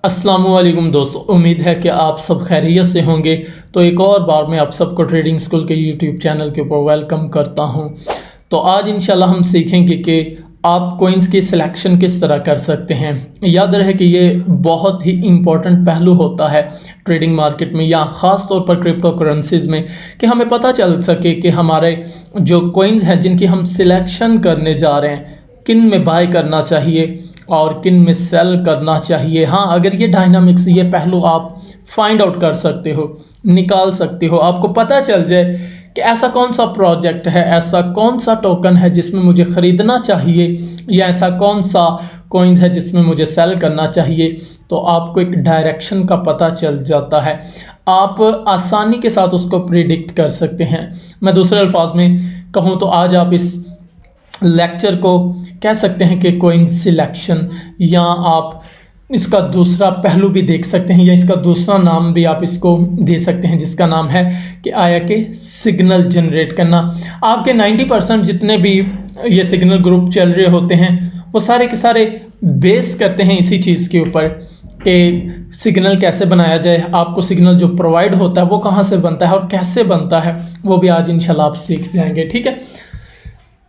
अस्सलामुअलैकुम दोस्तों, उम्मीद है कि आप सब खैरियत से होंगे। तो एक और बार मैं आप सबको ट्रेडिंग स्कूल के यूट्यूब चैनल के ऊपर वेलकम करता हूं। तो आज इंशाल्लाह हम सीखेंगे कि आप कोइंस की सिलेक्शन किस तरह कर सकते हैं। याद रहे कि ये बहुत ही इम्पोर्टेंट पहलू होता है ट्रेडिंग मार्केट में या ख़ास तौर पर क्रिप्टो करेंसीज़ में, कि हमें पता चल सके कि हमारे जो कोइंस हैं जिनकी हम सिलेक्शन करने जा रहे हैं, किन में बाय करना चाहिए और किन में सेल करना चाहिए। हाँ, अगर ये डायनामिक्स, ये पहलू आप फाइंड आउट कर सकते हो, निकाल सकते हो, आपको पता चल जाए कि ऐसा कौन सा प्रोजेक्ट है, ऐसा कौन सा टोकन है जिसमें मुझे ख़रीदना चाहिए, या ऐसा कौन सा कॉइन्स है जिसमें मुझे सेल करना चाहिए, तो आपको एक डायरेक्शन का पता चल जाता है। आप आसानी के साथ उसको प्रिडिक्ट कर सकते हैं। मैं दूसरे अल्फाज में कहूँ तो आज आप इस लेक्चर को कह सकते हैं कि कोइन सिलेक्शन, या आप इसका दूसरा पहलू भी देख सकते हैं, या इसका दूसरा नाम भी आप इसको दे सकते हैं, जिसका नाम है कि आया कि सिग्नल जनरेट करना। आपके 90% जितने भी ये सिग्नल ग्रुप चल रहे होते हैं वो सारे के सारे बेस करते हैं इसी चीज़ के ऊपर कि सिग्नल कैसे बनाया जाए, आपको सिग्नल जो प्रोवाइड होता है वो कहाँ से बनता है और कैसे बनता है, वो भी आज इंशाल्लाह आप सीख जाएंगे। ठीक है,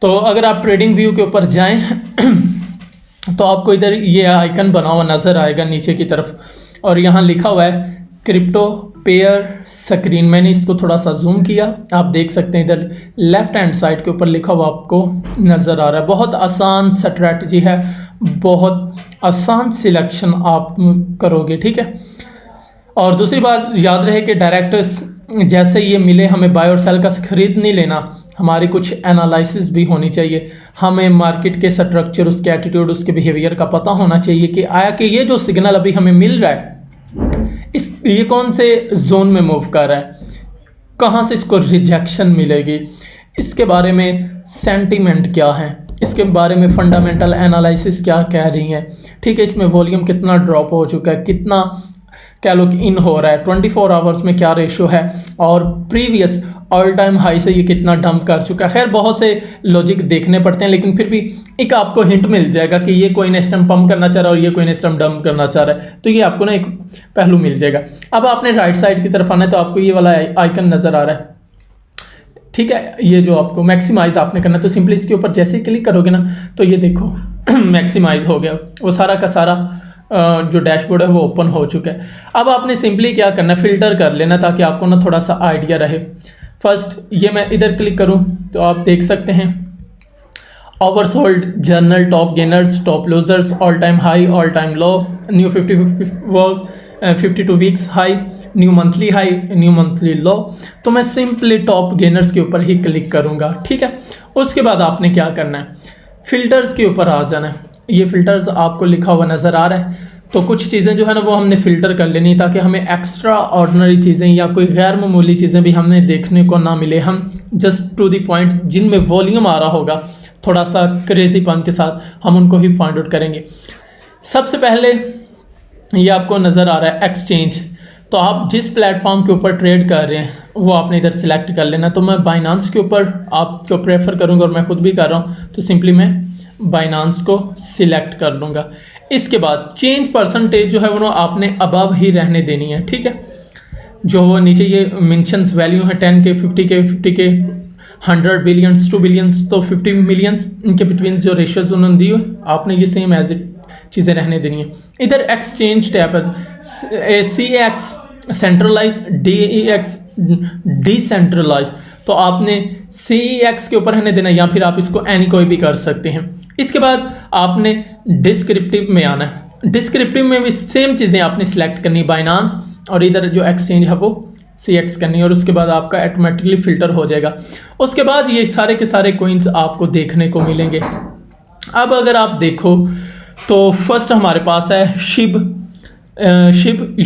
तो अगर आप ट्रेडिंग व्यू के ऊपर जाएं तो आपको इधर ये आइकन बना हुआ नज़र आएगा नीचे की तरफ, और यहाँ लिखा हुआ है क्रिप्टो पेयर स्क्रीन। मैंने इसको थोड़ा सा जूम किया, आप देख सकते हैं इधर लेफ्ट हैंड साइड के ऊपर लिखा हुआ आपको नज़र आ रहा है। बहुत आसान स्ट्रैटेजी है, बहुत आसान सिलेक्शन आप करोगे। ठीक है, और दूसरी बात याद रहे कि डायरेक्टर्स जैसे ये मिले, हमें बाय और सेल का खरीद नहीं लेना, हमारी कुछ एनालिसिस भी होनी चाहिए। हमें मार्केट के स्ट्रक्चर, उसके एटीट्यूड, उसके बिहेवियर का पता होना चाहिए कि आया कि ये जो सिग्नल अभी हमें मिल रहा है ये कौन से जोन में मूव कर रहा है, कहाँ से इसको रिजेक्शन मिलेगी, इसके बारे में सेंटीमेंट क्या है, इसके बारे में फंडामेंटल एनालिसिस क्या कह रही हैं। ठीक है, इसमें वॉल्यूम कितना ड्रॉप हो चुका है, कितना क्या लोग इन हो रहा है, 24 आवर्स में क्या रेशो है, और प्रीवियस ऑल टाइम हाई से ये कितना डंप कर चुका है। खैर बहुत से लॉजिक देखने पड़ते हैं, लेकिन फिर भी एक आपको हिंट मिल जाएगा कि ये कोई इस टाइम पंप करना चाह रहा है और ये कोई इस टाइम डंप करना चाह रहा है, तो ये आपको ना एक पहलू मिल जाएगा। अब आपने राइट साइड की तरफ आना है तो आपको ये वाला आइकन नज़र आ रहा है। ठीक है, ये जो आपको मैक्सिमाइज आपने करना है, तो सिंपली इसके ऊपर जैसे ही क्लिक करोगे ना तो ये देखो मैक्सिमाइज हो गया, वो सारा का सारा जो डैशबोर्ड है वो ओपन हो चुका है। अब आपने सिंपली क्या करना है, फ़िल्टर कर लेना ताकि आपको ना थोड़ा सा आइडिया रहे। फर्स्ट ये मैं इधर क्लिक करूं तो आप देख सकते हैं oversold journal, top gainers, top losers, all time high, all time low, new 52 weeks high, new monthly high, new monthly low. तो मैं सिंपली टॉप गेनर्स के ऊपर ही क्लिक करूंगा। ठीक है, उसके बाद आपने क्या करना है, फ़िल्टर्स के ऊपर आ जाना है। ये फ़िल्टर्स आपको लिखा हुआ नज़र आ रहा है, तो कुछ चीज़ें जो है ना वो हमने फ़िल्टर कर लेनी ताकि हमें एक्स्ट्रा ऑर्डिनरी चीज़ें या कोई गैर मामूली चीज़ें भी हमें देखने को ना मिले। हम जस्ट टू द पॉइंट, जिनमें वॉल्यूम आ रहा होगा थोड़ा सा क्रेजीपन के साथ, हम उनको ही फाइंड आउट करेंगे। सबसे पहले ये आपको नज़र आ रहा है एक्सचेंज, तो आप जिस प्लेटफॉर्म के ऊपर ट्रेड कर रहे हैं वो आपने इधर सिलेक्ट कर लेना। तो मैं बाइनांस के ऊपर आपको प्रेफर करूँगा और मैं खुद भी कर रहा हूँ, तो सिंपली मैं बाइनांस को सिलेक्ट कर लूँगा। इसके बाद चेंज परसेंटेज जो है वो आपने अबव ही रहने देनी है। ठीक है, जो वो नीचे ये मेंशंस वैल्यू है 10K, 50K, 50K, 100 billions, 2 billions, तो 50 मिलियंस, इनके बिटवीन जो रेशियोज उन्होंने दी हुई आपने ये सेम एज इट चीज़ें रहने देनी है। इधर एक्सचेंज टैब है, CEX सेंट्रलाइज, DEX डिसेंट्रलाइज, तो आपने CEX के ऊपर रहने देना, या फिर आप इसको एनी कोई भी कर सकते हैं। इसके बाद आपने डिस्क्रिप्टिव में आना है। डिस्क्रिप्टिव में भी सेम चीज़ें आपने सिलेक्ट करनी, बाइनांस, और इधर जो एक्सचेंज है वो CEX करनी, और उसके बाद आपका ऑटोमेटिकली फ़िल्टर हो जाएगा। उसके बाद ये सारे के सारे कोइंस आपको देखने को मिलेंगे। अब अगर आप देखो तो फर्स्ट हमारे पास है SHIB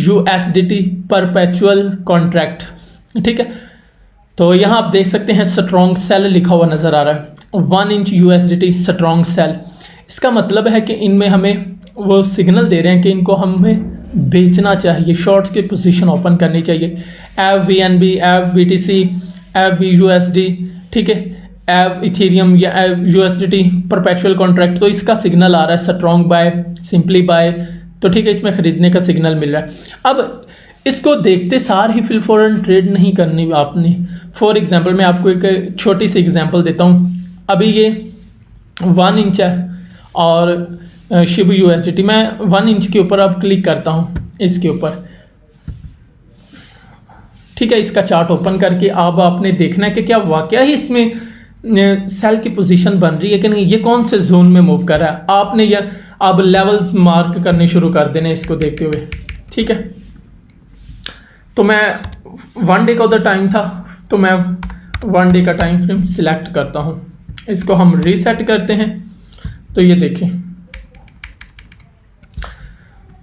USDT परपेचुअल कॉन्ट्रैक्ट। ठीक है, तो यहाँ आप देख सकते हैं स्ट्रॉन्ग सेल लिखा हुआ नज़र आ रहा है, 1 इंच USDT स्ट्रॉन्ग सेल। इसका मतलब है कि इनमें हमें वो सिग्नल दे रहे हैं कि इनको हमें बेचना चाहिए, शॉर्ट्स की पोजीशन ओपन करनी चाहिए। FBNB, FBTC, FBUSD, ठीक है, इथेरियम या USDT परपेचुअल कॉन्ट्रैक्ट, तो इसका सिग्नल आ रहा है स्ट्रॉन्ग बाय, सिंपली बाय, तो ठीक है, इसमें ख़रीदने का सिग्नल मिल रहा है। अब इसको देखते सार ही फिर फ़ौरन ट्रेड नहीं करनी आपने। फॉर एग्ज़ाम्पल मैं आपको एक छोटी सी एग्ज़ाम्पल देता हूँ। अभी ये 1 इंच है और शिबा USDT, मैं 1 इंच के ऊपर अब क्लिक करता हूँ इसके ऊपर, ठीक है। इसका चार्ट ओपन करके अब आपने देखना है कि क्या वाकया ही इसमें सेल की पोजीशन बन रही है कि नहीं, ये कौन से जोन में मूव कर रहा है। आपने ये अब लेवल्स मार्क करने शुरू कर देने इसको देखते हुए, ठीक है। तो मैं 1 डे का उधर टाइम था, तो मैं 1 डे का टाइम फ्रेम सिलेक्ट करता हूँ। इसको हम रीसेट करते हैं, तो ये देखें,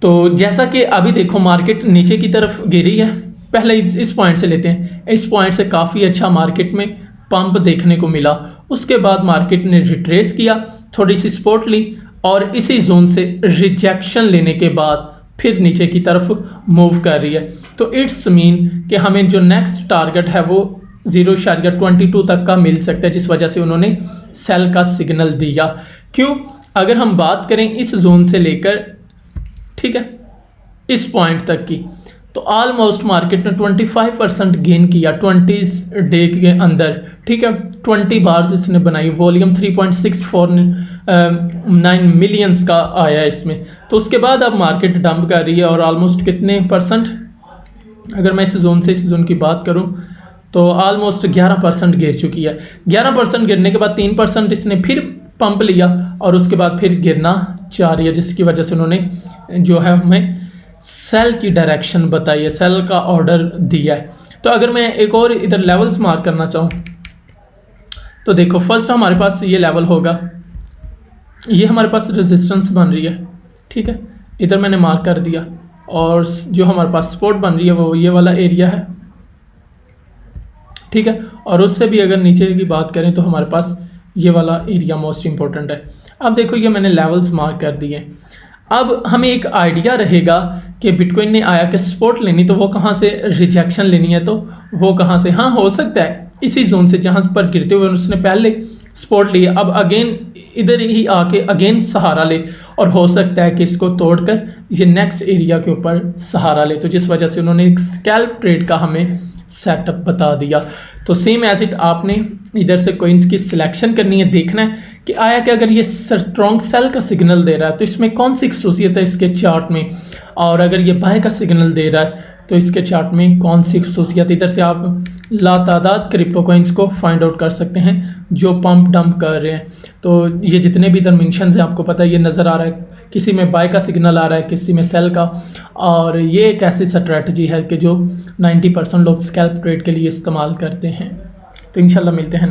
तो जैसा कि अभी देखो मार्केट नीचे की तरफ गिरी है। पहले इस पॉइंट से लेते हैं। इस पॉइंट से काफ़ी अच्छा मार्केट में पंप देखने को मिला। उसके बाद मार्केट ने रिट्रेस किया, थोड़ी सी सपोर्ट ली और इसी जोन से रिजेक्शन लेने के बाद फिर नीचे की तरफ मूव कर रही है। तो इट्स मीन कि हमें जो नेक्स्ट टारगेट है वो 0.22 तक का मिल सकता है, जिस वजह से उन्होंने सेल का सिग्नल दिया। क्यों? अगर हम बात करें इस जोन से लेकर, ठीक है, इस पॉइंट तक की, तो ऑलमोस्ट मार्केट ने 25% गेन किया 20 डे के अंदर, ठीक है। 20 बार्स इसने बनाई, वॉल्यूम 3.649 मिलियंस का आया इसमें। तो उसके बाद अब मार्केट डंप कर रही है और ऑलमोस्ट कितने परसेंट, अगर मैं इस जोन से इस जोन की बात करूं तो ऑलमोस्ट 11% गिर चुकी है। 11% गिरने के बाद 3% इसने फिर पंप लिया और उसके बाद फिर गिरना चाह रही है, जिसकी वजह से उन्होंने जो है हमें सेल की डायरेक्शन बताई है, सेल का ऑर्डर दिया है। तो अगर मैं एक और इधर लेवल्स मार्क करना चाहूँ तो देखो, फर्स्ट हमारे पास ये लेवल होगा, ये हमारे पास रेजिस्टेंस बन रही है, ठीक है, इधर मैंने मार्क कर दिया। और जो हमारे पास सपोर्ट बन रही है वो ये वाला एरिया है, ठीक है। और उससे भी अगर नीचे की बात करें तो हमारे पास ये वाला एरिया मोस्ट इंपॉर्टेंट है। अब देखो ये मैंने लेवल्स मार्क कर दिए। अब हमें एक आइडिया रहेगा कि बिटकॉइन ने आया कि सपोर्ट लेनी तो वो कहाँ से, रिजेक्शन लेनी है तो वो कहाँ से। हाँ, हो सकता है इसी जोन से जहाँ पर गिरते हुए उसने पहले सपोर्ट लिया, अब अगेन इधर ही आके अगेन सहारा ले, और हो सकता है कि इसको तोड़कर ये नेक्स्ट एरिया के ऊपर सहारा ले। तो जिस वजह से उन्होंने एक स्कैल्प ट्रेड का हमें सेटअप बता दिया। तो सेम एज इट आपने इधर से कोइंस की सिलेक्शन करनी है, देखना है कि आया कि अगर ये स्ट्रॉन्ग सेल का सिग्नल दे रहा है तो इसमें कौन सी खसूसियत है इसके चार्ट में, और अगर ये बाय का सिग्नल दे रहा है तो इसके चार्ट में कौन सी खसूसियत। इधर से आप लातादाद क्रिप्टो कोइंस को फाइंड आउट कर सकते हैं जो पंप डंप कर रहे हैं। तो ये जितने भी इधर मेंशंस हैं आपको पता है, ये नज़र आ रहा है, किसी में बाय का सिग्नल आ रहा है, किसी में सेल का। और ये एक ऐसी स्ट्रैटेजी है कि जो 90% लोग स्कैल्प ट्रेड के लिए इस्तेमाल करते हैं। तो इंशाल्लाह मिलते हैं।